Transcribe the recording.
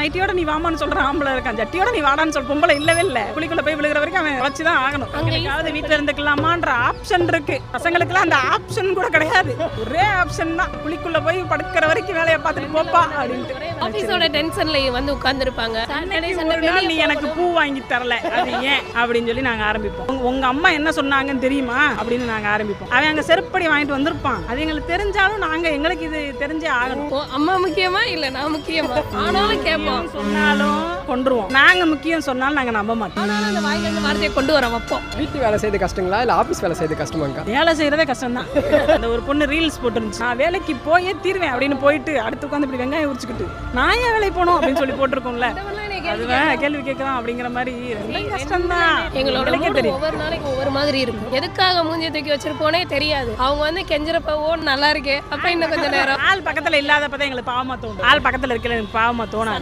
நைட்டியோட நீ வாமான்னு சொல்ற ஆம்பளை இருக்கான், ஜட்டியோட நீ வாடான்னு சொல்ற பொம்பளை இல்லவே இல்ல. குளிக்குள்ள போய் விழுகிற வரைக்கும் அவன் வச்சுதான் ஆகணும். எங்களுக்காவது வீட்டுல இருந்துக்கலாமான்ற ஆப்ஷன் இருக்கு. பசங்களுக்குலாம் அந்த ஆப்ஷன் கூட கிடையாது. ஒரே ஆப்ஷன் தான், குளிக்குள்ள போய் படுக்கிற வரைக்கும் வேலையை பார்த்துட்டு போப்பா அப்படின்ட்டு. ஆபீஸோட டென்ஷன்ல வந்து உட்கார்ந்துருப்பாங்க. நீ எனக்கு பூ வாங்கி தரல, அது ஏன் அப்படின்னு சொல்லி நாங்க ஆரம்பிப்போம். உங்க அம்மா என்ன சொன்னாங்கன்னு தெரியுமா அப்படின்னு நாங்க ஆரம்பிப்போம். அவன் அங்க செருப்படி வாங்கிட்டு வந்திருப்பான். அது எங்களுக்கு தெரிஞ்சாலும் நாங்க எங்களுக்கு இது தெரிஞ்சே ஆகணும். அம்மா முக்கியமா இல்ல நான் முக்கியமா ஆனாலும் கேட்போம், சொன்னாலும் கொண்டுருவோம். நாங்க முக்கியம் சொன்னாலும் நாங்க நம்ப மாட்டோம். ஆனாலும் அந்த வாயில இருந்து வார்த்தையை கொண்டு வர வைப்போம். வீட்டு வேலை செய்து கஷ்டங்களா இல்ல ஆபீஸ் வேலை செய்து கஷ்டமாங்க? வேலை செய்யறதே கஷ்டம் தான். அந்த ஒரு பொண்ணு ரீல்ஸ் போட்டுருந்துச்சு, நான் வேலைக்கு போயே தீர்வேன் அப்படின்னு போயிட்டு அடுத்து உட்காந்து இப்படி வெங்காயம் உரிச்சுக்கிட்டு நான் ஏன் வேலைக்கு போகணும் அப்படின்னு சொல்லி போட்டிருக்கோம்ல. அதுதான் கேள்வி கேட்கலாம் அப்படிங்கிற மாதிரி கஷ்டம் தான். எங்களோட ஒவ்வொரு நாளைக்கு ஒவ்வொரு மாதிரி இருக்கும். எதுக்காக மூஞ்சி தூக்கி வச்சிருப்போனே தெரியாது. அவங்க வந்து கெஞ்சறப்போ நல்லா இருக்கே அப்ப இன்னும் கொஞ்சம் நேரம். ஆள் பக்கத்துல இல்லாதப்பதான் எங்களுக்கு பாவமா தோணும். ஆள் பக்கத்துல இருக்கல எனக்கு பாவமா தோணும்.